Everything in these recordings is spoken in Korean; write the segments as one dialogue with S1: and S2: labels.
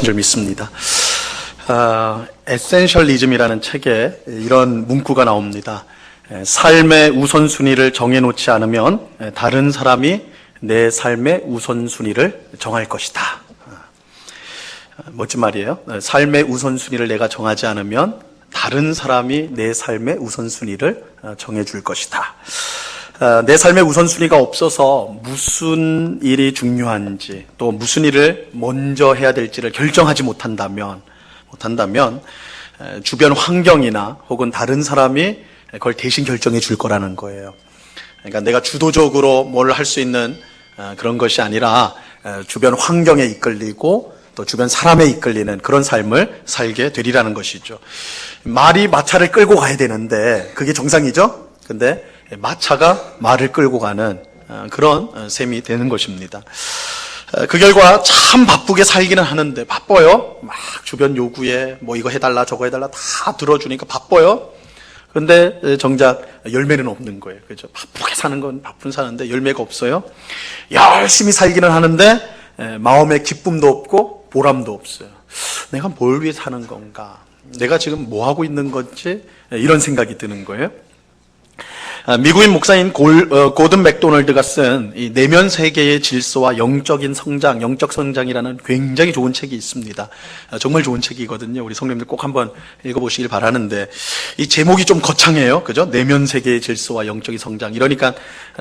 S1: 줄 믿습니다. 에센셜리즘이라는 책에 이런 문구가 나옵니다. 삶의 우선순위를 정해놓지 않으면 다른 사람이 내 삶의 우선순위를 정할 것이다. 멋진 말이에요. 삶의 우선순위를 내가 정하지 않으면 다른 사람이 내 삶의 우선순위를 정해줄 것이다. 내 삶의 우선순위가 없어서 무슨 일이 중요한지 또 무슨 일을 먼저 해야 될지를 결정하지 못한다면 주변 환경이나 혹은 다른 사람이 그걸 대신 결정해 줄 거라는 거예요. 그러니까 내가 주도적으로 뭘 할 수 있는 그런 것이 아니라 주변 환경에 이끌리고 또 주변 사람에 이끌리는 그런 삶을 살게 되리라는 것이죠. 말이 마차를 끌고 가야 되는데 그게 정상이죠? 근데 마차가 말을 끌고 가는 그런 셈이 되는 것입니다. 그 결과 참 바쁘게 살기는 하는데 바빠요. 막 주변 요구에 뭐 이거 해달라 저거 해달라 다 들어주니까 바빠요. 근데 정작 열매는 없는 거예요. 그죠? 바쁘게 사는 건 바쁜 사는데 열매가 없어요. 열심히 살기는 하는데 마음에 기쁨도 없고 보람도 없어요. 내가 뭘 위해 사는 건가? 내가 지금 뭐 하고 있는 건지 이런 생각이 드는 거예요. 미국인 목사인 고든 맥도널드가 쓴 이 내면 세계의 질서와 영적인 성장, 영적 성장이라는 굉장히 좋은 책이 있습니다. 정말 좋은 책이거든요. 우리 성도님들 꼭 한번 읽어보시길 바라는데 이 제목이 좀 거창해요. 그죠? 내면 세계의 질서와 영적인 성장. 이러니까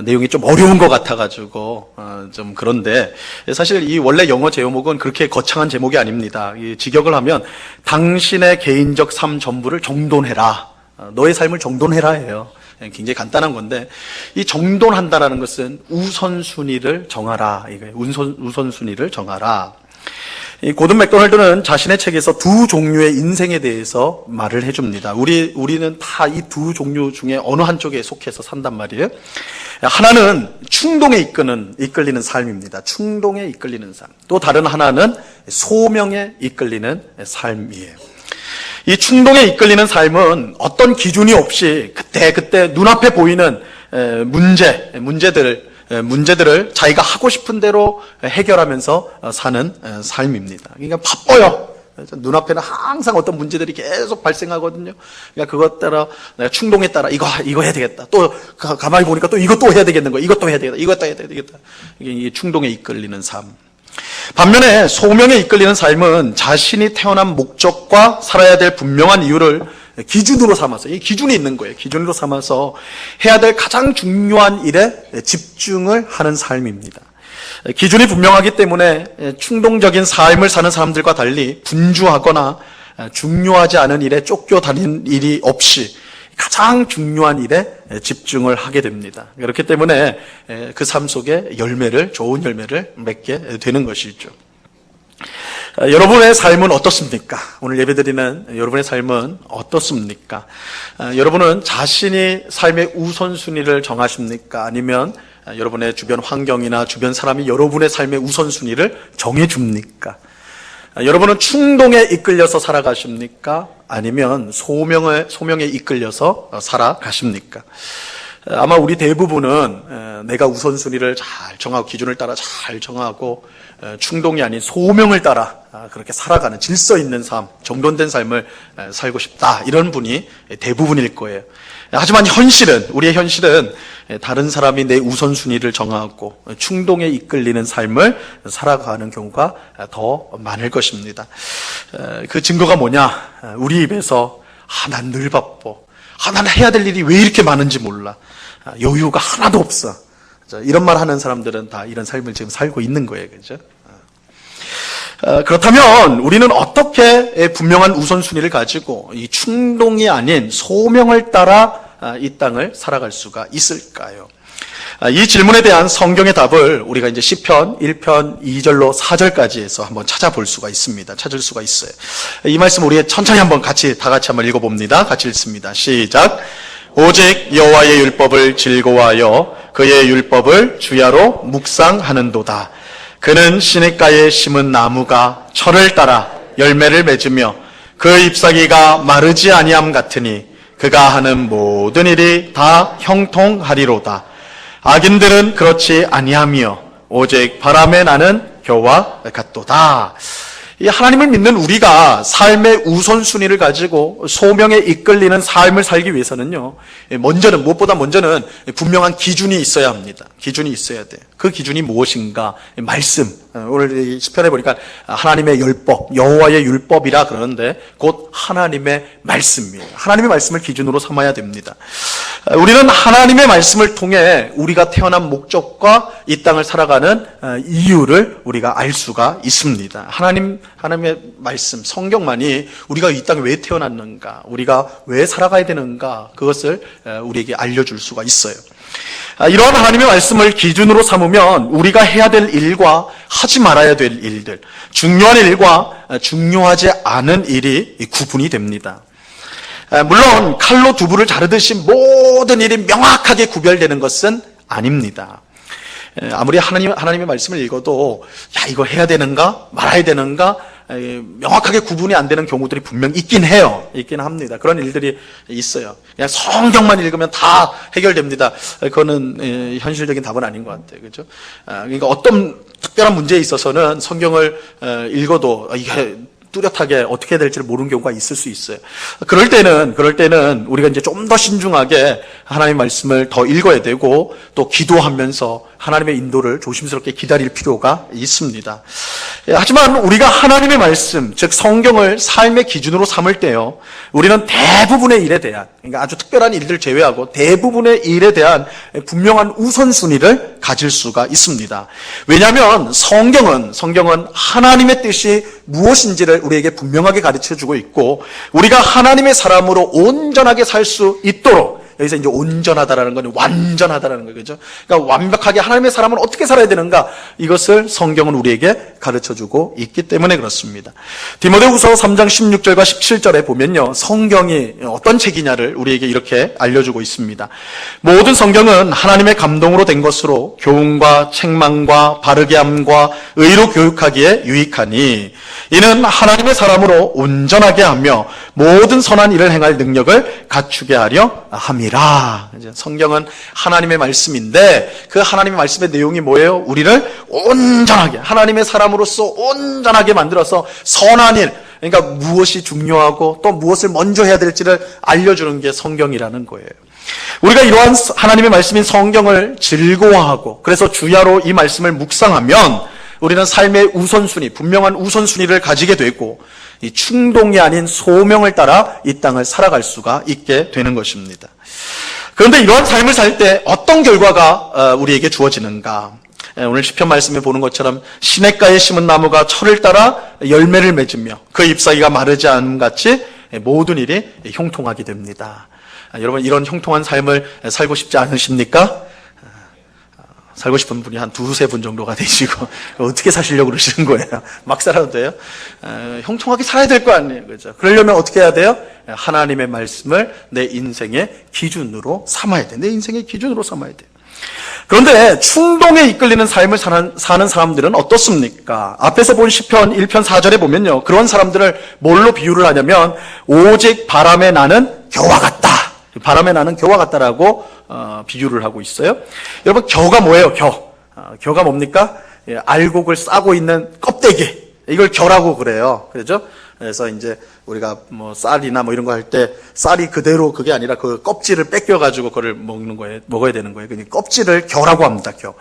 S1: 내용이 좀 어려운 것 같아가지고 좀 그런데 사실 이 원래 영어 제목은 그렇게 거창한 제목이 아닙니다. 이 직역을 하면 당신의 개인적 삶 전부를 정돈해라. 너의 삶을 정돈해라예요. 굉장히 간단한 건데 이 정돈한다라는 것은 우선순위를 정하라. 이거예요. 우선순위를 정하라. 이 고든 맥도널드는 자신의 책에서 두 종류의 인생에 대해서 말을 해줍니다. 우리는 다 이 두 종류 중에 어느 한쪽에 속해서 산단 말이에요. 하나는 충동에 이끌리는 삶입니다. 충동에 이끌리는 삶. 또 다른 하나는 소명에 이끌리는 삶이에요. 이 충동에 이끌리는 삶은 어떤 기준이 없이 그때 눈앞에 보이는 문제들을 자기가 하고 싶은 대로 해결하면서 사는 삶입니다. 그러니까 바빠요. 눈앞에는 항상 어떤 문제들이 계속 발생하거든요. 그러니까 그것 따라 내가 충동에 따라 이거 해야 되겠다. 또 가만히 보니까 또 이것도 해야 되겠는 거야. 이것도 해야 되겠다. 이것도 해야 되겠다. 이게 충동에 이끌리는 삶. 반면에 소명에 이끌리는 삶은 자신이 태어난 목적과 살아야 될 분명한 이유를 기준으로 삼아서, 이 기준이 있는 거예요. 기준으로 삼아서 해야 될 가장 중요한 일에 집중을 하는 삶입니다. 기준이 분명하기 때문에 충동적인 삶을 사는 사람들과 달리 분주하거나 중요하지 않은 일에 쫓겨다니는 일이 없이 가장 중요한 일에 집중을 하게 됩니다. 그렇기 때문에 그 삶 속에 좋은 열매를 맺게 되는 것이죠. 여러분의 삶은 어떻습니까? 오늘 예배드리는 여러분의 삶은 어떻습니까? 여러분은 자신이 삶의 우선순위를 정하십니까? 아니면 여러분의 주변 환경이나 주변 사람이 여러분의 삶의 우선순위를 정해줍니까? 여러분은 충동에 이끌려서 살아가십니까? 아니면 소명에 이끌려서 살아가십니까? 아마 우리 대부분은 내가 우선순위를 잘 정하고 기준을 따라 잘 정하고 충동이 아닌 소명을 따라 그렇게 살아가는 질서 있는 삶, 정돈된 삶을 살고 싶다. 이런 분이 대부분일 거예요. 하지만 우리의 현실은 다른 사람이 내 우선순위를 정하고 충동에 이끌리는 삶을 살아가는 경우가 더 많을 것입니다. 그 증거가 뭐냐? 우리 입에서 난 늘 바빠. 난 해야 될 일이 왜 이렇게 많은지 몰라. 여유가 하나도 없어. 이런 말 하는 사람들은 다 이런 삶을 지금 살고 있는 거예요. 그죠? 그렇다면 우리는 어떻게 분명한 우선순위를 가지고 이 충동이 아닌 소명을 따라 이 땅을 살아갈 수가 있을까요? 이 질문에 대한 성경의 답을 우리가 이제 시편 1편 2절로 4절까지 해서 한번 찾을 수가 있어요. 이 말씀 우리 천천히 다 같이 한번 읽어봅니다. 같이 읽습니다. 시작. 오직 여호와의 율법을 즐거워하여 그의 율법을 주야로 묵상하는도다. 그는 시냇가에 심은 나무가 철을 따라 열매를 맺으며 그 잎사귀가 마르지 아니함 같으니 그가 하는 모든 일이 다 형통하리로다. 악인들은 그렇지 아니하며 오직 바람에 나는 겨와 같도다. 이 하나님을 믿는 우리가 삶의 우선순위를 가지고 소명에 이끌리는 삶을 살기 위해서는요, 무엇보다 먼저는 분명한 기준이 있어야 합니다. 기준이 있어야 돼요. 그 기준이 무엇인가? 말씀. 오늘 시편에 보니까 하나님의 율법, 여호와의 율법이라 그러는데 곧 하나님의 말씀이에요. 하나님의 말씀을 기준으로 삼아야 됩니다. 우리는 하나님의 말씀을 통해 우리가 태어난 목적과 이 땅을 살아가는 이유를 우리가 알 수가 있습니다. 하나님의 말씀, 성경만이 우리가 이 땅에 왜 태어났는가, 우리가 왜 살아가야 되는가, 그것을 우리에게 알려줄 수가 있어요. 이러한 하나님의 말씀을 기준으로 삼으면 우리가 해야 될 일과 하지 말아야 될 일들, 중요한 일과 중요하지 않은 일이 구분이 됩니다. 물론 칼로 두부를 자르듯이 모든 일이 명확하게 구별되는 것은 아닙니다. 아무리 하나님의 말씀을 읽어도 이거 해야 되는가 말아야 되는가 명확하게 구분이 안 되는 경우들이 분명 있긴 해요. 있긴 합니다. 그런 일들이 있어요. 그냥 성경만 읽으면 다 해결됩니다. 그거는 현실적인 답은 아닌 것 같아요. 그렇죠? 그러니까 어떤 특별한 문제에 있어서는 성경을 읽어도 이게 뚜렷하게 어떻게 해야 될지를 모르는 경우가 있을 수 있어요. 그럴 때는 우리가 이제 좀 더 신중하게 하나님의 말씀을 더 읽어야 되고 또 기도하면서 하나님의 인도를 조심스럽게 기다릴 필요가 있습니다. 하지만 우리가 하나님의 말씀, 즉 성경을 삶의 기준으로 삼을 때요, 우리는 대부분의 일에 대한, 그러니까 아주 특별한 일들 제외하고 대부분의 일에 대한 분명한 우선순위를 가질 수가 있습니다. 왜냐하면 성경은 하나님의 뜻이 무엇인지를 우리에게 분명하게 가르쳐주고 있고, 우리가 하나님의 사람으로 온전하게 살 수 있도록, 여기서 이제 온전하다라는 건 완전하다라는 거예요. 그죠? 그러니까 완벽하게 하나님의 사람은 어떻게 살아야 되는가? 이것을 성경은 우리에게 가르쳐주고 있기 때문에 그렇습니다. 디모데후서 3장 16절과 17절에 보면요, 성경이 어떤 책이냐를 우리에게 이렇게 알려주고 있습니다. 모든 성경은 하나님의 감동으로 된 것으로 교훈과 책망과 바르게 함과 의로 교육하기에 유익하니 이는 하나님의 사람으로 온전하게 하며 모든 선한 일을 행할 능력을 갖추게 하려 함이라. 성경은 하나님의 말씀인데 그 하나님의 말씀의 내용이 뭐예요? 우리를 온전하게, 하나님의 사람으로서 온전하게 만들어서 선한 일, 그러니까 무엇이 중요하고 또 무엇을 먼저 해야 될지를 알려주는 게 성경이라는 거예요. 우리가 이러한 하나님의 말씀인 성경을 즐거워하고 그래서 주야로 이 말씀을 묵상하면 우리는 삶의 우선순위, 분명한 우선순위를 가지게 되고 이 충동이 아닌 소명을 따라 이 땅을 살아갈 수가 있게 되는 것입니다. 그런데 이러한 삶을 살 때 어떤 결과가 우리에게 주어지는가? 오늘 시편 말씀에 보는 것처럼 시냇가에 심은 나무가 철을 따라 열매를 맺으며 그 잎사귀가 마르지 않음 같이 모든 일이 형통하게 됩니다. 여러분, 이런 형통한 삶을 살고 싶지 않으십니까? 살고 싶은 분이 한 두세 분 정도가 되시고 어떻게 사시려고 그러시는 거예요? 막 살아도 돼요? 형통하게 살아야 될 거 아니에요, 그죠? 그러려면 어떻게 해야 돼요? 하나님의 말씀을 내 인생의 기준으로 삼아야 돼. 내 인생의 기준으로 삼아야 돼. 그런데 충동에 이끌리는 삶을 사는 사람들은 어떻습니까? 앞에서 본 시편 1편 4절에 보면요, 그런 사람들을 뭘로 비유를 하냐면 오직 바람에 나는 겨와 같다. 바람에 나는 겨와 같다라고 비유를 하고 있어요. 여러분, 겨가 뭐예요? 겨가 뭡니까? 알곡을 싸고 있는 껍데기, 이걸 겨라고 그래요. 그렇죠? 그래서 이제 우리가 뭐 쌀이나 뭐 이런 거 할 때 쌀이 그대로 그게 아니라 그 껍질을 뺏겨가지고 그걸 먹어야 되는 거예요. 그러니까 껍질을 겨라고 합니다. 겨.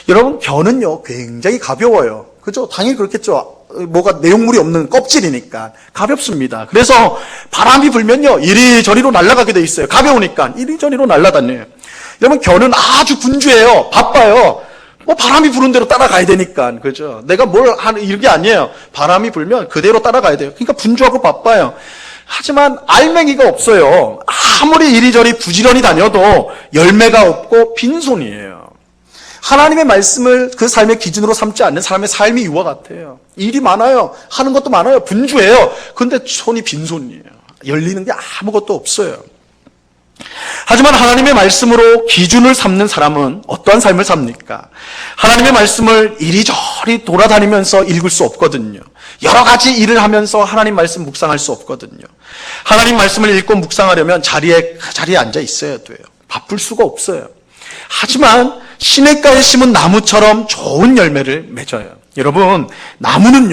S1: 여러분, 겨는요 굉장히 가벼워요. 그죠? 당연히 그렇겠죠. 뭐가 내용물이 없는 껍질이니까 가볍습니다. 그래서 바람이 불면요 이리저리로 날아가게 돼 있어요. 가벼우니까 이리저리로 날아다녀요. 여러분, 겨는 아주 분주해요. 바빠요. 뭐 바람이 부는 대로 따라가야 되니까, 그죠? 내가 뭘 하는 이런 게 아니에요. 바람이 불면 그대로 따라가야 돼요. 그러니까 분주하고 바빠요. 하지만 알맹이가 없어요. 아무리 이리저리 부지런히 다녀도 열매가 없고 빈손이에요. 하나님의 말씀을 그 삶의 기준으로 삼지 않는 사람의 삶이 이와 같아요. 일이 많아요. 하는 것도 많아요. 분주해요. 근데 손이 빈손이에요. 열리는 게 아무것도 없어요. 하지만 하나님의 말씀으로 기준을 삼는 사람은 어떠한 삶을 삽니까? 하나님의 말씀을 이리저리 돌아다니면서 읽을 수 없거든요. 여러 가지 일을 하면서 하나님 말씀 묵상할 수 없거든요. 하나님 말씀을 읽고 묵상하려면 자리에 앉아 있어야 돼요. 바쁠 수가 없어요. 하지만 시냇가에 심은 나무처럼 좋은 열매를 맺어요. 여러분, 나무는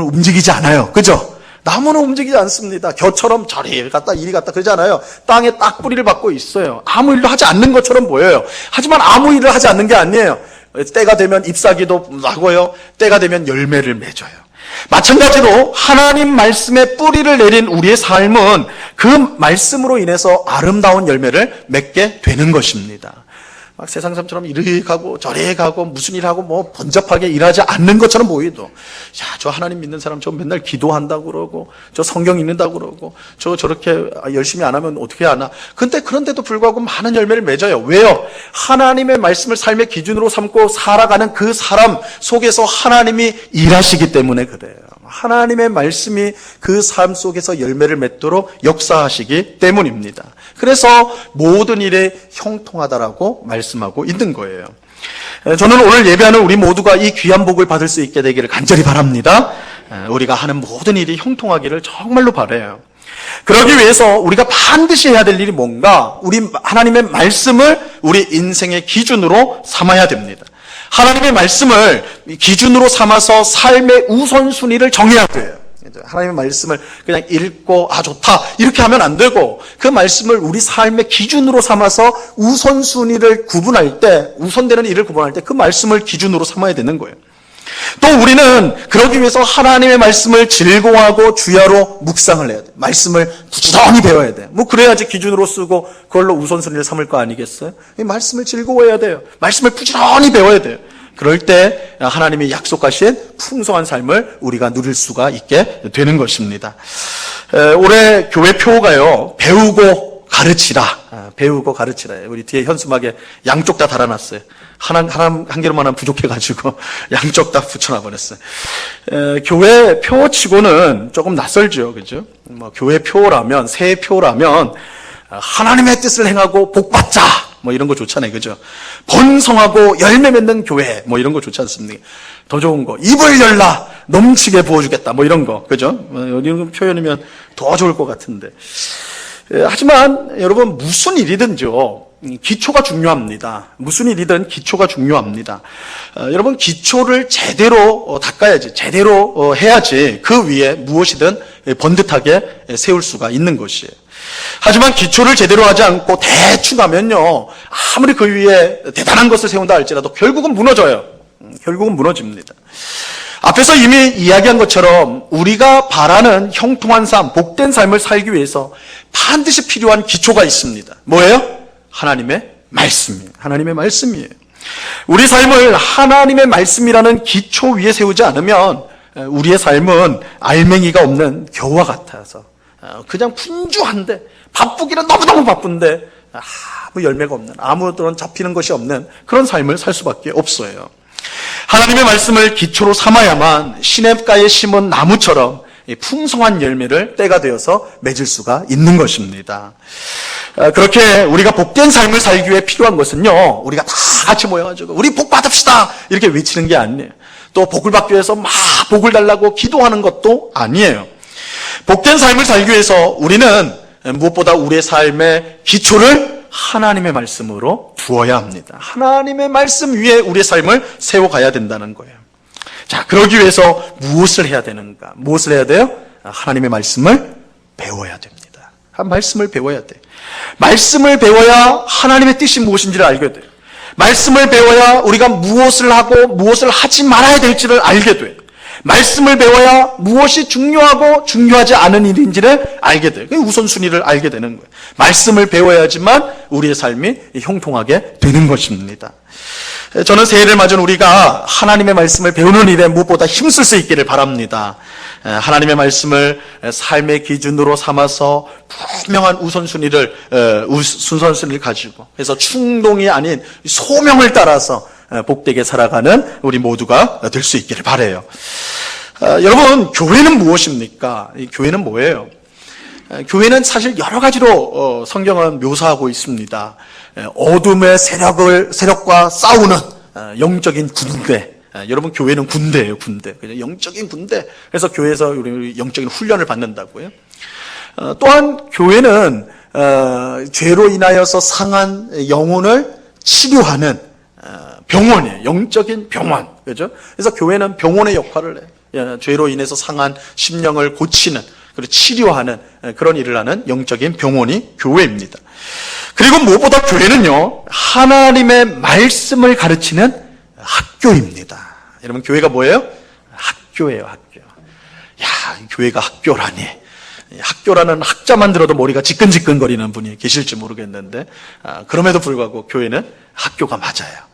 S1: 움직이지 않아요. 그죠? 나무는 움직이지 않습니다. 겨처럼 저리 갔다 이리 갔다 그러지 않아요. 땅에 딱 뿌리를 박고 있어요. 아무 일도 하지 않는 것처럼 보여요. 하지만 아무 일을 하지 않는 게 아니에요. 때가 되면 잎사귀도 나고요. 때가 되면 열매를 맺어요. 마찬가지로 하나님 말씀에 뿌리를 내린 우리의 삶은 그 말씀으로 인해서 아름다운 열매를 맺게 되는 것입니다. 막 세상 사람처럼 이리 가고 저리 가고 무슨 일하고 뭐 번잡하게 일하지 않는 것처럼 보이도, 야, 저 하나님 믿는 사람 저 맨날 기도한다고 그러고 저 성경 읽는다고 그러고 저렇게 열심히 안 하면 어떻게 하나. 그런데도 불구하고 많은 열매를 맺어요. 왜요? 하나님의 말씀을 삶의 기준으로 삼고 살아가는 그 사람 속에서 하나님이 일하시기 때문에 그래요. 하나님의 말씀이 그 삶 속에서 열매를 맺도록 역사하시기 때문입니다. 그래서 모든 일에 형통하다라고 말씀하고 있는 거예요. 저는 오늘 예배하는 우리 모두가 이 귀한 복을 받을 수 있게 되기를 간절히 바랍니다. 우리가 하는 모든 일이 형통하기를 정말로 바라요. 그러기 위해서 우리가 반드시 해야 될 일이 뭔가, 우리 하나님의 말씀을 우리 인생의 기준으로 삼아야 됩니다. 하나님의 말씀을 기준으로 삼아서 삶의 우선순위를 정해야 돼요. 하나님의 말씀을 그냥 읽고 좋다 이렇게 하면 안 되고, 그 말씀을 우리 삶의 기준으로 삼아서 우선순위를 구분할 때, 우선되는 일을 구분할 때 그 말씀을 기준으로 삼아야 되는 거예요. 또 우리는 그러기 위해서 하나님의 말씀을 즐거워하고 주야로 묵상을 해야 돼요. 말씀을 부지런히 배워야 돼요. 그래야지 기준으로 쓰고 그걸로 우선순위를 삼을 거 아니겠어요? 이 말씀을 즐거워해야 돼요. 말씀을 부지런히 배워야 돼요. 그럴 때 하나님이 약속하신 풍성한 삶을 우리가 누릴 수가 있게 되는 것입니다. 올해 교회 표가요, 배우고 가르치라. 배우고 가르치라. 우리 뒤에 현수막에 양쪽 다 달아놨어요. 한 개로만 하면 부족해가지고 양쪽 다 붙여놔 버렸어요. 교회 표치고는 조금 낯설죠, 그죠? 교회 표라면, 새 표라면 하나님의 뜻을 행하고 복받자 이런 거 좋잖아요, 그죠? 번성하고 열매 맺는 교회 이런 거 좋지 않습니까? 더 좋은 거, 입을 열라 넘치게 부어주겠다 이런 거, 그죠? 이런 표현이면 더 좋을 것 같은데. 하지만 여러분, 무슨 일이든지요, 기초가 중요합니다. 무슨 일이든 기초가 중요합니다. 여러분, 기초를 제대로 닦아야지, 제대로 해야지 그 위에 무엇이든 번듯하게 세울 수가 있는 것이에요. 하지만 기초를 제대로 하지 않고 대충 하면요, 아무리 그 위에 대단한 것을 세운다 할지라도 결국은 무너져요. 결국은 무너집니다. 앞에서 이미 이야기한 것처럼 우리가 바라는 형통한 삶, 복된 삶을 살기 위해서 반드시 필요한 기초가 있습니다. 뭐예요? 하나님의 말씀이에요. 하나님의 말씀이에요. 우리 삶을 하나님의 말씀이라는 기초 위에 세우지 않으면 우리의 삶은 알맹이가 없는 겨와 같아서 그냥 분주한데, 바쁘기는 너무너무 바쁜데 아무 열매가 없는, 아무런 잡히는 것이 없는 그런 삶을 살 수밖에 없어요. 하나님의 말씀을 기초로 삼아야만 시냇가에 심은 나무처럼 풍성한 열매를 때가 되어서 맺을 수가 있는 것입니다. 그렇게 우리가 복된 삶을 살기 위해 필요한 것은요, 우리가 다 같이 모여가지고 우리 복 받읍시다 이렇게 외치는 게 아니에요. 또 복을 받기 위해서 막 복을 달라고 기도하는 것도 아니에요. 복된 삶을 살기 위해서 우리는 무엇보다 우리의 삶의 기초를 하나님의 말씀으로 두어야 합니다. 하나님의 말씀 위에 우리의 삶을 세워가야 된다는 거예요. 자, 그러기 위해서 무엇을 해야 되는가? 무엇을 해야 돼요? 하나님의 말씀을 배워야 됩니다. 말씀을 배워야 돼요. 말씀을 배워야 하나님의 뜻이 무엇인지를 알게 돼요. 말씀을 배워야 우리가 무엇을 하고 무엇을 하지 말아야 될지를 알게 돼요. 말씀을 배워야 무엇이 중요하고 중요하지 않은 일인지를 알게 돼요. 우선순위를 알게 되는 거예요. 말씀을 배워야지만 우리의 삶이 형통하게 되는 것입니다. 저는 새해를 맞은 우리가 하나님의 말씀을 배우는 일에 무엇보다 힘쓸 수 있기를 바랍니다. 하나님의 말씀을 삶의 기준으로 삼아서 분명한 우선순위를 가지고, 그래서 충동이 아닌 소명을 따라서 복되게 살아가는 우리 모두가 될 수 있기를 바라요. 여러분, 교회는 무엇입니까? 이 교회는 뭐예요? 교회는 사실 여러 가지로 성경은 묘사하고 있습니다. 어둠의 세력과 싸우는 영적인 군대. 여러분, 교회는 군대예요, 군대. 영적인 군대. 그래서 교회에서 우리 영적인 훈련을 받는다고요. 또한 교회는 죄로 인하여서 상한 영혼을 치료하는 병원이에요. 영적인 병원. 그죠? 그래서 교회는 병원의 역할을 해요. 예, 죄로 인해서 상한 심령을 고치는, 그리고 치료하는 그런 일을 하는 영적인 병원이 교회입니다. 그리고 무엇보다 교회는요, 하나님의 말씀을 가르치는 학교입니다. 여러분, 교회가 뭐예요? 학교예요, 학교. 야, 교회가 학교라니. 학교라는 학자만 들어도 머리가 지끈지끈거리는 분이 계실지 모르겠는데, 그럼에도 불구하고 교회는 학교가 맞아요.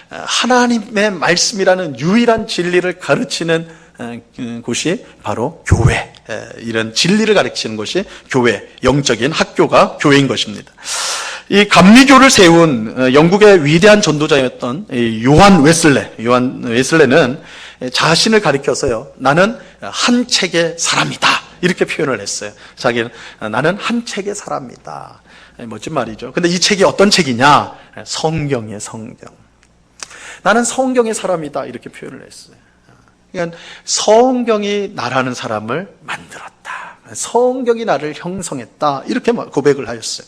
S1: 하나님의 말씀이라는 유일한 진리를 가르치는 곳이 바로 교회, 이런 진리를 가르치는 것이 교회, 영적인 학교가 교회인 것입니다. 이 감리교를 세운 영국의 위대한 전도자였던 요한 웨슬레는 자신을 가리켜서요, 나는 한 책의 사람이다, 이렇게 표현을 했어요. 자기는 나는 한 책의 사람이다. 멋진 말이죠. 근데 이 책이 어떤 책이냐? 성경이에요, 성경. 나는 성경의 사람이다, 이렇게 표현을 했어요. 그러니까 성경이 나라는 사람을 만들었다. 성경이 나를 형성했다. 이렇게 고백을 하였어요.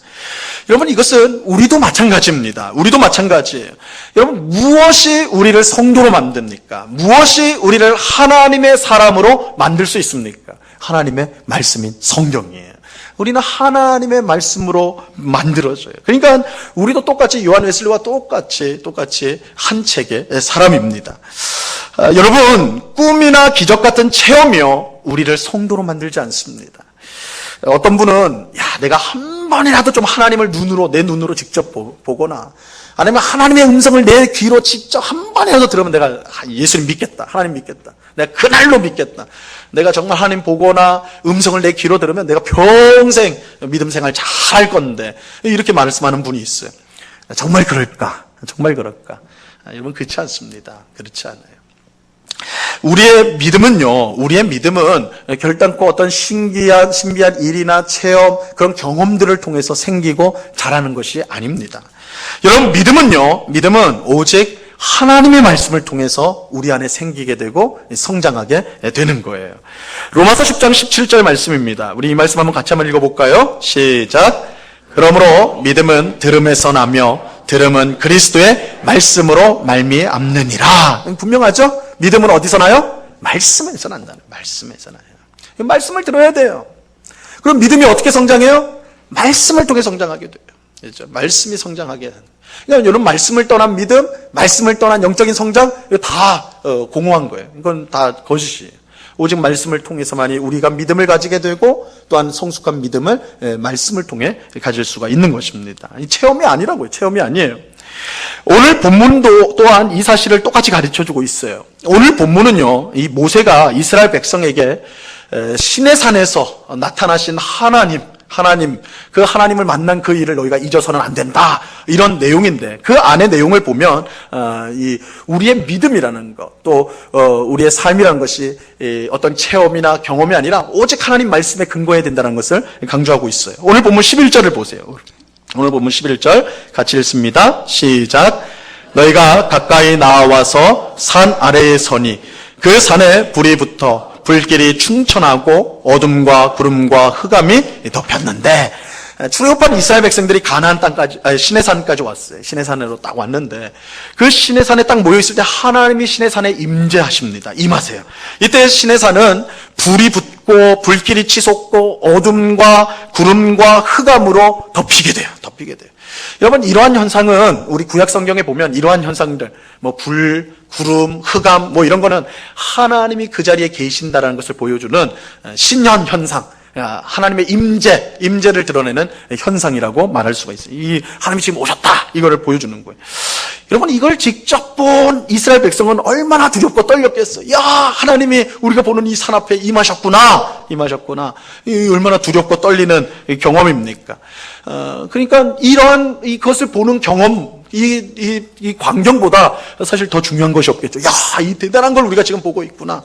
S1: 여러분, 이것은 우리도 마찬가지입니다. 우리도 마찬가지예요. 여러분, 무엇이 우리를 성도로 만듭니까? 무엇이 우리를 하나님의 사람으로 만들 수 있습니까? 하나님의 말씀인 성경이에요. 우리는 하나님의 말씀으로 만들어져요. 그러니까 우리도 똑같이 요한 웨슬리와 똑같이 한 책의 사람입니다. 여러분, 꿈이나 기적 같은 체험이요, 우리를 성도로 만들지 않습니다. 어떤 분은 내가 한 번이라도 좀 하나님을 내 눈으로 직접 보거나, 아니면 하나님의 음성을 내 귀로 직접 한 번이라도 들으면 내가 예수님 믿겠다, 하나님 믿겠다, 내가 그날로 믿겠다, 내가 정말 하나님 보거나 음성을 내 귀로 들으면 내가 평생 믿음 생활 잘 할 건데, 이렇게 말씀하는 분이 있어요. 정말 그럴까? 정말 그럴까? 여러분, 그렇지 않습니다. 그렇지 않아요. 우리의 믿음은 결단코 어떤 신비한 일이나 체험, 그런 경험들을 통해서 생기고 자라는 것이 아닙니다. 여러분, 믿음은 오직 하나님의 말씀을 통해서 우리 안에 생기게 되고 성장하게 되는 거예요. 로마서 10장 17절 말씀입니다. 우리 이 말씀 한번 같이 한번 읽어볼까요? 시작. 그러므로 믿음은 들음에서 나며 들음은 그리스도의 말씀으로 말미암느니라. 분명하죠? 믿음은 어디서 나요? 말씀에서 난다는, 말씀에서 나요. 말씀을 들어야 돼요. 그럼 믿음이 어떻게 성장해요? 말씀을 통해 성장하게 돼요. 그렇죠? 말씀이 성장하게 하는. 그러니까 여러분, 말씀을 떠난 믿음, 말씀을 떠난 영적인 성장, 이거 다 공허한 거예요. 이건 다 거짓이에요. 오직 말씀을 통해서만이 우리가 믿음을 가지게 되고, 또한 성숙한 믿음을 말씀을 통해 가질 수가 있는 것입니다. 체험이 아니라고요. 체험이 아니에요. 오늘 본문도 또한 이 사실을 똑같이 가르쳐주고 있어요. 오늘 본문은요, 이 모세가 이스라엘 백성에게 시내 산에서 나타나신 하나님, 그 하나님을 만난 그 일을 너희가 잊어서는 안 된다, 이런 내용인데, 그 안의 내용을 보면 이 우리의 믿음이라는 것, 또 우리의 삶이라는 것이 어떤 체험이나 경험이 아니라 오직 하나님 말씀에 근거해야 된다는 것을 강조하고 있어요. 오늘 본문 11절을 보세요. 오늘 본문 11절 같이 읽습니다. 시작. 너희가 가까이 나와서 산 아래에 서니 그 산에 불이 붙어 불길이 충천하고 어둠과 구름과 흑암이 덮였는데, 출애굽한 이스라엘 백성들이 가나안 땅까지, 시내산까지 왔어요. 시내산으로 딱 왔는데, 그 시내산에 딱 모여있을 때 하나님이 시내산에 임재하십니다. 임하세요. 이때 시내산은 불이 붙고 불길이 치솟고 어둠과 구름과 흑암으로 덮이게 돼요. 여러분, 이러한 현상은 우리 구약 성경에 보면 이러한 현상들, 불, 구름, 흑암, 이런 거는 하나님이 그 자리에 계신다라는 것을 보여주는 신현 현상, 하나님의 임재를 드러내는 현상이라고 말할 수가 있어요. 이 하나님이 지금 오셨다, 이거를 보여주는 거예요. 여러분, 이걸 직접 본 이스라엘 백성은 얼마나 두렵고 떨렸겠어요. 야, 하나님이 우리가 보는 이 산 앞에 임하셨구나. 이 얼마나 두렵고 떨리는 경험입니까? 그러니까 이러한 이것을 보는 경험, 이 광경보다 사실 더 중요한 것이 없겠죠. 야, 이 대단한 걸 우리가 지금 보고 있구나.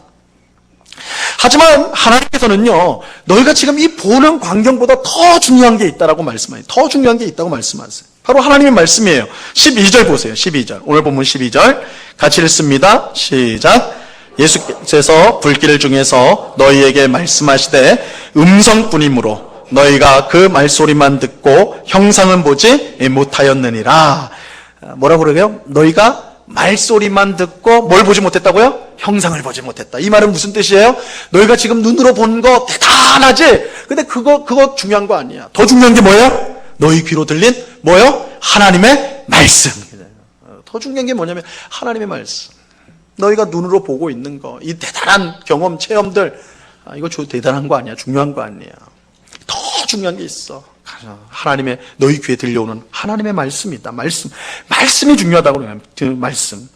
S1: 하지만 하나님께서는요, 너희가 지금 이 보는 광경보다 더 중요한 게 있다라고 말씀하세요. 더 중요한 게 있다고 말씀하세요. 바로 하나님의 말씀이에요. 12절 보세요. 12절. 오늘 본문 12절. 같이 읽습니다. 시작. 예수께서 불길 중에서 너희에게 말씀하시되 음성뿐이므로 너희가 그 말소리만 듣고 형상은 보지 못하였느니라. 뭐라고 그러게요? 너희가 말소리만 듣고 뭘 보지 못했다고요? 형상을 보지 못했다. 이 말은 무슨 뜻이에요? 너희가 지금 눈으로 본 거 대단하지? 근데 그거 중요한 거 아니야. 더 중요한 게 뭐예요? 너희 귀로 들린 뭐예요? 하나님의 말씀. 더 중요한 게 뭐냐면 하나님의 말씀. 너희가 눈으로 보고 있는 거, 이 대단한 경험, 체험들, 이거 대단한 거 아니야. 중요한 거 아니야. 더 중요한 게 있어. 하나님의, 너희 귀에 들려오는 하나님의 말씀이다. 말씀이 중요하다고 그래요. 말씀.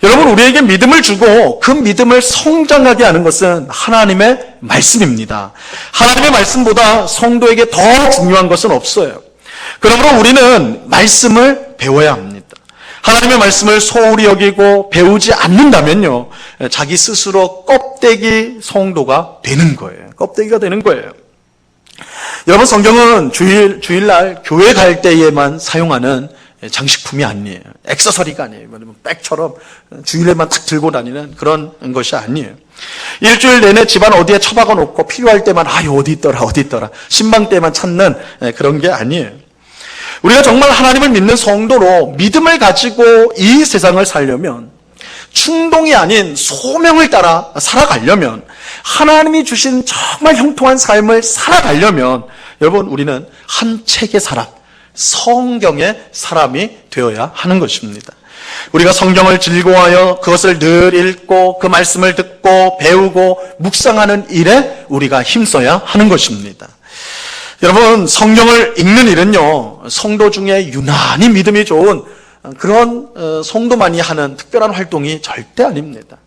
S1: 여러분, 우리에게 믿음을 주고 그 믿음을 성장하게 하는 것은 하나님의 말씀입니다. 하나님의 말씀보다 성도에게 더 중요한 것은 없어요. 그러므로 우리는 말씀을 배워야 합니다. 하나님의 말씀을 소홀히 여기고 배우지 않는다면요, 자기 스스로 껍데기 성도가 되는 거예요. 껍데기가 되는 거예요. 여러분, 성경은 주일날 교회 갈 때에만 사용하는 장식품이 아니에요. 액세서리가 아니에요. 백처럼 주일에만 딱 들고 다니는 그런 것이 아니에요. 일주일 내내 집안 어디에 처박아 놓고 필요할 때만 어디 있더라 신방 때만 찾는 그런 게 아니에요. 우리가 정말 하나님을 믿는 성도로 믿음을 가지고 이 세상을 살려면, 충동이 아닌 소명을 따라 살아가려면, 하나님이 주신 정말 형통한 삶을 살아가려면, 여러분, 우리는 한 책의 사람, 성경의 사람이 되어야 하는 것입니다. 우리가 성경을 즐거워하여 그것을 늘 읽고 그 말씀을 듣고 배우고 묵상하는 일에 우리가 힘써야 하는 것입니다. 여러분, 성경을 읽는 일은요, 성도 중에 유난히 믿음이 좋은 그런 성도만이 하는 특별한 활동이 절대 아닙니다.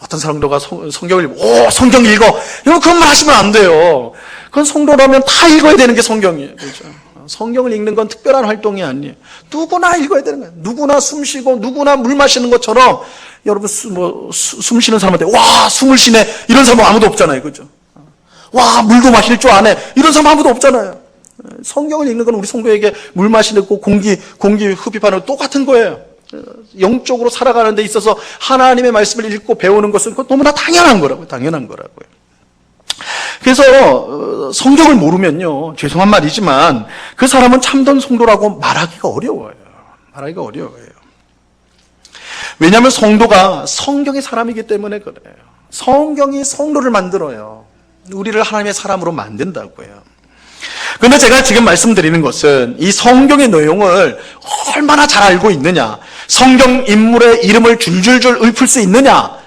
S1: 어떤 성도가 성경을 읽고, 성경 읽어! 여러분, 그런 말 하시면 안 돼요. 그건 성도라면 다 읽어야 되는 게 성경이에요. 그렇죠? 성경을 읽는 건 특별한 활동이 아니에요. 누구나 읽어야 되는 거예요. 누구나 숨 쉬고, 누구나 물 마시는 것처럼, 여러분, 숨 쉬는 사람한테, 와, 숨을 쉬네! 이런 사람은 아무도 없잖아요. 그죠? 와, 물도 마실 줄 아네. 이런 사람 아무도 없잖아요. 성경을 읽는 건 우리 성도에게 물 마시고 공기 흡입하는 거 똑같은 거예요. 영적으로 살아가는 데 있어서 하나님의 말씀을 읽고 배우는 것은 너무나 당연한 거라고요. 그래서 성경을 모르면요, 죄송한 말이지만 그 사람은 참된 성도라고 말하기가 어려워요. 왜냐하면 성도가 성경의 사람이기 때문에 그래요. 성경이 성도를 만들어요. 우리를 하나님의 사람으로 만든다고요. 그런데 제가 지금 말씀드리는 것은 이 성경의 내용을 얼마나 잘 알고 있느냐, 성경 인물의 이름을 줄줄줄 읊을 수 있느냐,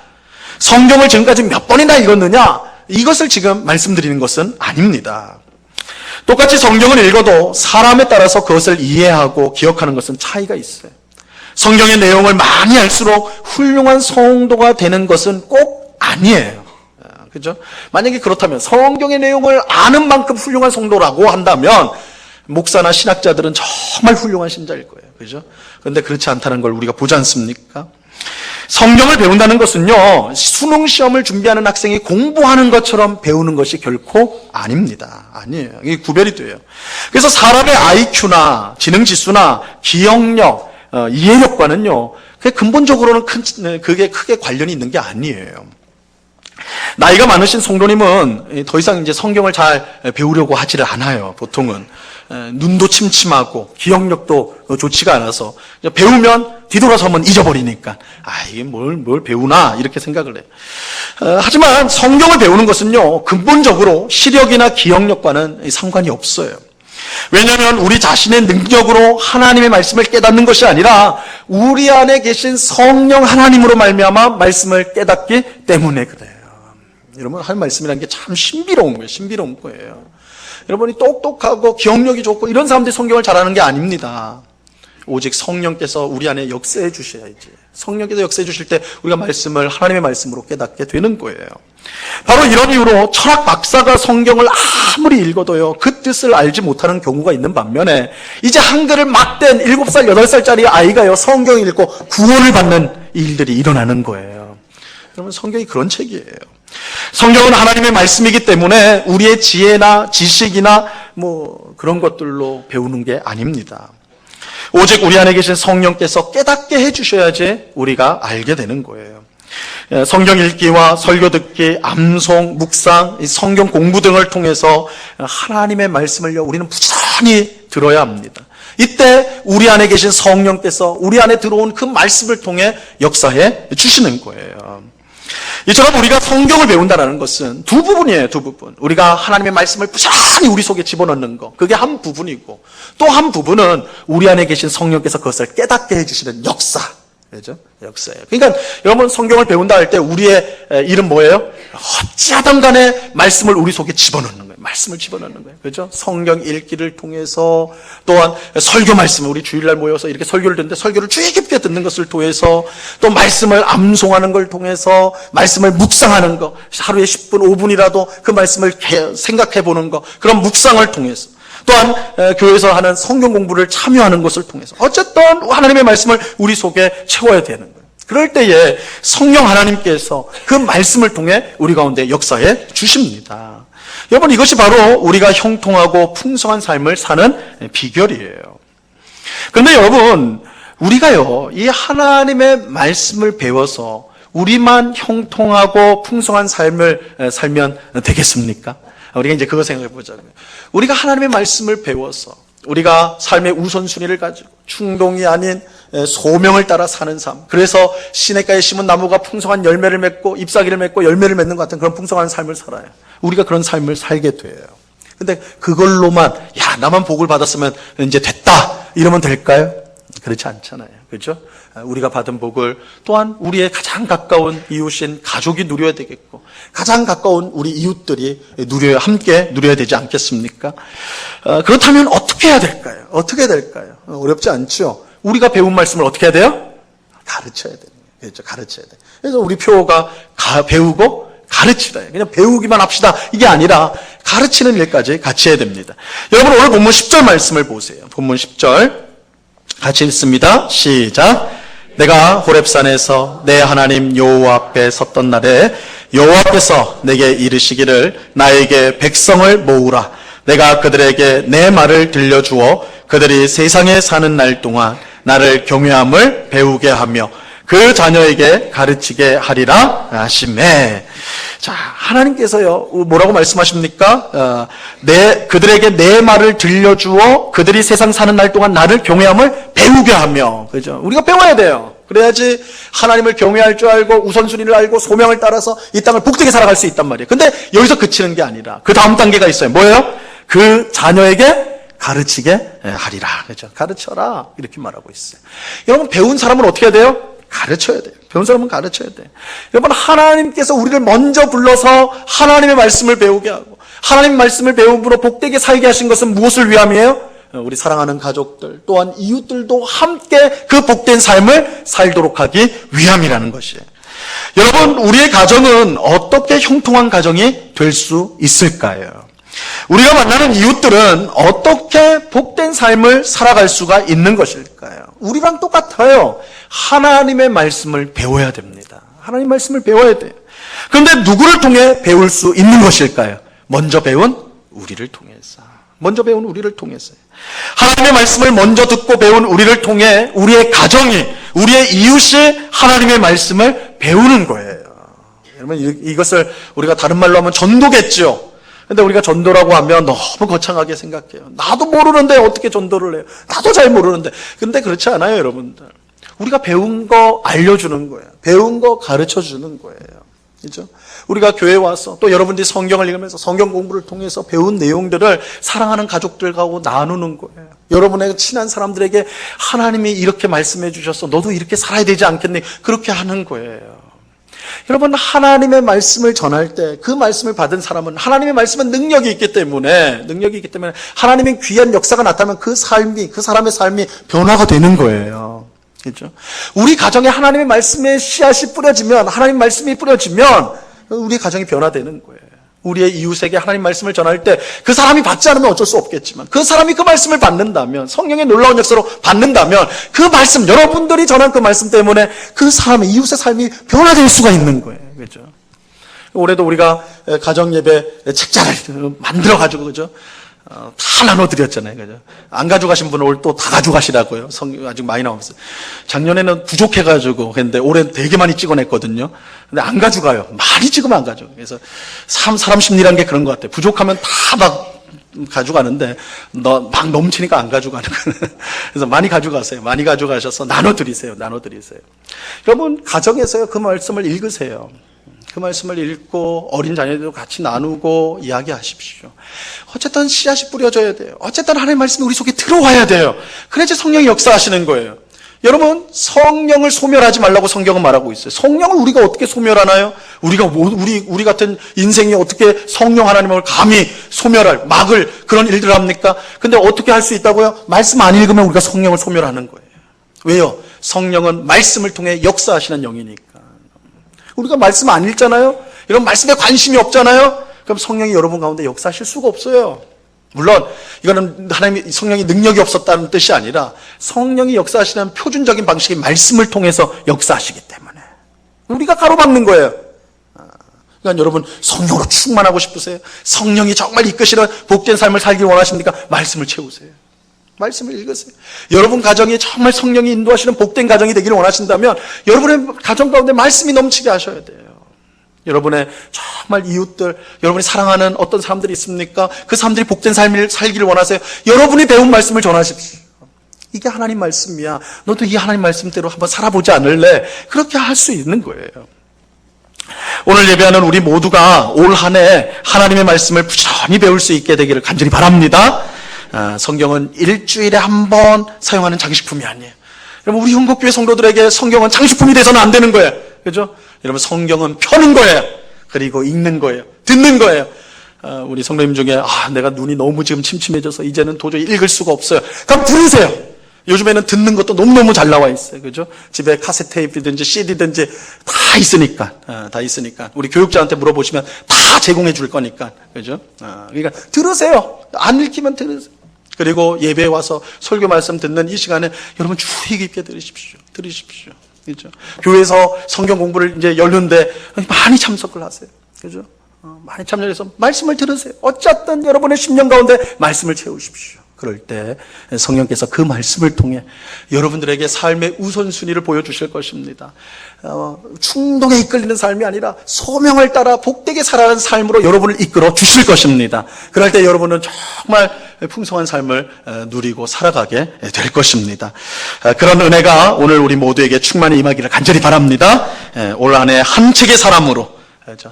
S1: 성경을 지금까지 몇 번이나 읽었느냐, 이것을 지금 말씀드리는 것은 아닙니다. 똑같이 성경을 읽어도 사람에 따라서 그것을 이해하고 기억하는 것은 차이가 있어요. 성경의 내용을 많이 알수록 훌륭한 성도가 되는 것은 꼭 아니에요. 그죠? 만약에 그렇다면, 성경의 내용을 아는 만큼 훌륭한 성도라고 한다면 목사나 신학자들은 정말 훌륭한 신자일 거예요. 그죠? 그런데 그렇지 않다는 걸 우리가 보지 않습니까? 성경을 배운다는 것은요, 수능 시험을 준비하는 학생이 공부하는 것처럼 배우는 것이 결코 아닙니다. 아니에요. 이게 구별이 돼요. 그래서 사람의 IQ나 지능 지수나 기억력, 이해력과는요, 근본적으로는 그게 크게 관련이 있는 게 아니에요. 나이가 많으신 성도님은 더 이상 이제 성경을 잘 배우려고 하지를 않아요. 보통은 눈도 침침하고 기억력도 좋지가 않아서 배우면 뒤돌아서면 잊어버리니까 이게 뭘 배우나 이렇게 생각을 해요. 하지만 성경을 배우는 것은요, 근본적으로 시력이나 기억력과는 상관이 없어요. 왜냐하면 우리 자신의 능력으로 하나님의 말씀을 깨닫는 것이 아니라 우리 안에 계신 성령 하나님으로 말미암아 말씀을 깨닫기 때문에 그래요. 여러분, 할 말씀이라는 게 참 신비로운 거예요. 여러분이 똑똑하고 기억력이 좋고 이런 사람들이 성경을 잘하는 게 아닙니다. 오직 성령께서 우리 안에 역사해 주셔야지. 성령께서 역사해 주실 때 우리가 말씀을 하나님의 말씀으로 깨닫게 되는 거예요. 바로 이런 이유로 철학 박사가 성경을 아무리 읽어도요, 그 뜻을 알지 못하는 경우가 있는 반면에 이제 한글을 막 된 7살, 8살짜리 아이가요, 성경을 읽고 구원을 받는 일들이 일어나는 거예요. 여러분, 성경이 그런 책이에요. 성경은 하나님의 말씀이기 때문에 우리의 지혜나 지식이나 그런 것들로 배우는 게 아닙니다. 오직 우리 안에 계신 성령께서 깨닫게 해주셔야지 우리가 알게 되는 거예요. 성경 읽기와 설교 듣기, 암송, 묵상, 성경 공부 등을 통해서 하나님의 말씀을요, 우리는 부지런히 들어야 합니다. 이때 우리 안에 계신 성령께서 우리 안에 들어온 그 말씀을 통해 역사해 주시는 거예요. 이처럼 우리가 성경을 배운다는 것은 두 부분이에요. 두 부분. 우리가 하나님의 말씀을 부지런히 우리 속에 집어넣는 거, 그게 한 부분이고, 또 한 부분은 우리 안에 계신 성령께서 그것을 깨닫게 해주시는 역사. 그죠? 역사예요. 그러니까 여러분 성경을 배운다 할 때 우리의 일은 뭐예요? 어찌하든 간에 말씀을 우리 속에 집어넣는 거예요. 말씀을 집어넣는 거예요. 그죠? 성경 읽기를 통해서, 또한 설교 말씀을 우리 주일날 모여서 이렇게 설교를 듣는데 설교를 주의 깊게 듣는 것을 통해서, 또 말씀을 암송하는 걸 통해서 말씀을 묵상하는 거, 하루에 10분 5분이라도 그 말씀을 생각해 보는 거, 그런 묵상을 통해서, 또한 교회에서 하는 성경 공부를 참여하는 것을 통해서 어쨌든 하나님의 말씀을 우리 속에 채워야 되는 거예요. 그럴 때에 성령 하나님께서 그 말씀을 통해 우리 가운데 역사해 주십니다. 여러분, 이것이 바로 우리가 형통하고 풍성한 삶을 사는 비결이에요. 그런데 여러분, 우리가요, 이 하나님의 말씀을 배워서 우리만 형통하고 풍성한 삶을 살면 되겠습니까? 우리가 이제 그거 생각해 보자고요. 우리가 하나님의 말씀을 배워서 우리가 삶의 우선순위를 가지고 충동이 아닌 소명을 따라 사는 삶, 그래서 시냇가에 심은 나무가 풍성한 열매를 맺고 잎사귀를 맺고 열매를 맺는 것 같은 그런 풍성한 삶을 살아요. 우리가 그런 삶을 살게 돼요. 근데 그걸로만 나만 복을 받았으면 이제 됐다 이러면 될까요? 그렇지 않잖아요. 그렇죠? 우리가 받은 복을 또한 우리의 가장 가까운 이웃인 가족이 누려야 되겠고, 가장 가까운 우리 이웃들이 함께 누려야 되지 않겠습니까? 그렇다면 어떻게 해야 될까요? 어떻게 될까요? 어렵지 않죠? 우리가 배운 말씀을 어떻게 해야 돼요? 가르쳐야 돼요. 그렇죠? 가르쳐야 돼요. 그래서 우리 표가 배우고 가르치다. 그냥 배우기만 합시다. 이게 아니라 가르치는 일까지 같이 해야 됩니다. 여러분, 오늘 본문 10절 말씀을 보세요. 본문 10절. 같이 읽습니다. 시작. 내가 호렙산에서 내 하나님 여호와 앞에 섰던 날에 여호와께서 내게 이르시기를 나에게 백성을 모으라. 내가 그들에게 내 말을 들려주어 그들이 세상에 사는 날 동안 나를 경외함을 배우게 하며 그 자녀에게 가르치게 하리라 하시매. 자, 하나님께서요, 뭐라고 말씀하십니까? 그들에게 내 말을 들려주어 그들이 세상 사는 날 동안 나를 경외함을 배우게 하며. 그죠? 우리가 배워야 돼요. 그래야지 하나님을 경외할 줄 알고 우선순위를 알고 소명을 따라서 이 땅을 복되게 살아갈 수 있단 말이에요. 근데 여기서 그치는 게 아니라 그 다음 단계가 있어요. 뭐예요? 그 자녀에게 가르치게 하리라. 그죠? 가르쳐라. 이렇게 말하고 있어요. 여러분, 배운 사람은 어떻게 해야 돼요? 가르쳐야 돼요. 배운 사람은 가르쳐야 돼요. 여러분, 하나님께서 우리를 먼저 불러서 하나님의 말씀을 배우게 하고 하나님의 말씀을 배움으로 복되게 살게 하신 것은 무엇을 위함이에요? 우리 사랑하는 가족들 또한 이웃들도 함께 그 복된 삶을 살도록 하기 위함이라는 것이에요. 여러분, 우리의 가정은 어떻게 형통한 가정이 될 수 있을까요? 우리가 만나는 이웃들은 어떻게 복된 삶을 살아갈 수가 있는 것일까요? 우리랑 똑같아요. 하나님의 말씀을 배워야 됩니다. 하나님 말씀을 배워야 돼요. 그런데 누구를 통해 배울 수 있는 것일까요? 먼저 배운 우리를 통해서. 먼저 배운 우리를 통해서요. 하나님의 말씀을 먼저 듣고 배운 우리를 통해 우리의 가정이, 우리의 이웃이 하나님의 말씀을 배우는 거예요. 여러분, 이것을 우리가 다른 말로 하면 전도겠죠. 근데 우리가 전도라고 하면 너무 거창하게 생각해요. 나도 모르는데 어떻게 전도를 해요? 나도 잘 모르는데. 근데 그렇지 않아요, 여러분들. 우리가 배운 거 알려주는 거예요. 배운 거 가르쳐 주는 거예요. 그렇죠? 우리가 교회에 와서 또 여러분들이 성경을 읽으면서 성경 공부를 통해서 배운 내용들을 사랑하는 가족들하고 나누는 거예요. 여러분의 친한 사람들에게 하나님이 이렇게 말씀해 주셔서 너도 이렇게 살아야 되지 않겠니? 그렇게 하는 거예요. 여러분, 하나님의 말씀을 전할 때 그 말씀을 받은 사람은 하나님의 말씀은 능력이 있기 때문에 하나님의 귀한 역사가 나타나면 그 사람의 삶이 변화가 되는 거예요. 그렇죠? 우리 가정에 하나님의 말씀의 씨앗이 뿌려지면, 하나님 말씀이 뿌려지면 우리 가정이 변화되는 거예요. 우리의 이웃에게 하나님 말씀을 전할 때 그 사람이 받지 않으면 어쩔 수 없겠지만 그 사람이 그 말씀을 받는다면, 성령의 놀라운 역사로 받는다면 그 말씀, 여러분들이 전한 그 말씀 때문에 그 사람의, 이웃의 삶이 변화될 수가 있는 거예요. 그렇죠? 올해도 우리가 가정 예배 책자를 만들어 가지고, 그죠? 다 나눠드렸잖아요. 그죠? 안 가져가신 분은 올 또 다 가져가시라고요. 아직 많이 나오면서. 작년에는 부족해가지고 했는데 올해는 되게 많이 찍어냈거든요. 근데 안 가져가요. 많이 찍으면 안 가져가요. 그래서 사람 심리라는 게 그런 것 같아요. 부족하면 다 막 가져가는데 너 막 넘치니까 안 가져가는 거예요. 그래서 많이 가져가세요. 많이 가져가셔서 나눠드리세요. 여러분 가정에서요 그 말씀을 읽으세요. 그 말씀을 읽고 어린 자녀들도 같이 나누고 이야기하십시오. 어쨌든 씨앗이 뿌려져야 돼요. 어쨌든 하나님의 말씀이 우리 속에 들어와야 돼요. 그래야지 성령이 역사하시는 거예요. 여러분 성령을 소멸하지 말라고 성경은 말하고 있어요. 성령을 우리가 어떻게 소멸하나요? 우리 같은 인생이 어떻게 성령 하나님을 감히 소멸할 막을 그런 일들을 합니까? 근데 어떻게 할 수 있다고요? 말씀 안 읽으면 우리가 성령을 소멸하는 거예요. 왜요? 성령은 말씀을 통해 역사하시는 영이니까. 우리가 말씀 안 읽잖아요? 이런 말씀에 관심이 없잖아요? 그럼 성령이 여러분 가운데 역사하실 수가 없어요. 물론 이거는 하나님의 성령이 능력이 없었다는 뜻이 아니라 성령이 역사하시는 표준적인 방식의 말씀을 통해서 역사하시기 때문에 우리가 가로막는 거예요. 그러니까 여러분 성령으로 충만하고 싶으세요? 성령이 정말 이끄시는 복된 삶을 살길 원하십니까? 말씀을 채우세요. 말씀을 읽으세요. 여러분 가정이 정말 성령이 인도하시는 복된 가정이 되기를 원하신다면 여러분의 가정 가운데 말씀이 넘치게 하셔야 돼요. 여러분의 정말 이웃들, 여러분이 사랑하는 어떤 사람들이 있습니까? 그 사람들이 복된 삶을 살기를 원하세요. 여러분이 배운 말씀을 전하십시오. 이게 하나님 말씀이야. 너도 이 하나님 말씀대로 한번 살아보지 않을래? 그렇게 할 수 있는 거예요. 오늘 예배하는 우리 모두가 올 한 해 하나님의 말씀을 부지런히 배울 수 있게 되기를 간절히 바랍니다. 성경은 일주일에 한 번 사용하는 장식품이 아니에요. 여러분 우리 흥국교회 성도들에게 성경은 장식품이 돼서는 안 되는 거예요. 그죠? 여러분 성경은 펴는 거예요. 그리고 읽는 거예요. 듣는 거예요. 우리 성도님 중에 내가 눈이 너무 지금 침침해져서 이제는 도저히 읽을 수가 없어요. 그럼 들으세요. 요즘에는 듣는 것도 너무너무 잘 나와 있어요. 그죠? 집에 카세트 테이프든지 CD든지 다 있으니까. 우리 교육자한테 물어보시면 다 제공해 줄 거니까. 그죠? 그러니까 들으세요. 안 읽히면 들으세요. 그리고 예배에 와서 설교 말씀 듣는 이 시간에 여러분 주의 깊게 들으십시오. 그죠? 교회에서 성경 공부를 이제 열는데 많이 참석을 하세요. 그죠? 많이 참여해서 말씀을 들으세요. 어쨌든 여러분의 심령 가운데 말씀을 채우십시오. 그럴 때 성령께서 그 말씀을 통해 여러분들에게 삶의 우선순위를 보여주실 것입니다. 충동에 이끌리는 삶이 아니라 소명을 따라 복되게 살아가는 삶으로 여러분을 이끌어 주실 것입니다. 그럴 때 여러분은 정말 풍성한 삶을 누리고 살아가게 될 것입니다. 그런 은혜가 오늘 우리 모두에게 충만히 임하기를 간절히 바랍니다. 올 한 해 한 책의 사람으로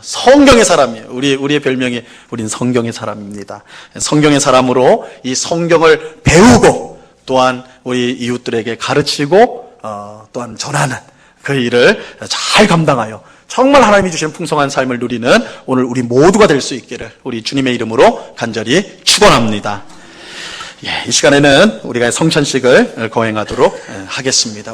S1: 성경의 사람이에요. 우리의 별명이 우린 성경의 사람입니다. 성경의 사람으로 이 성경을 배우고 또한 우리 이웃들에게 가르치고 또한 전하는 그 일을 잘 감당하여 정말 하나님이 주시는 풍성한 삶을 누리는 오늘 우리 모두가 될 수 있기를 우리 주님의 이름으로 간절히 축원합니다. 이 시간에는 우리가 성찬식을 거행하도록 하겠습니다.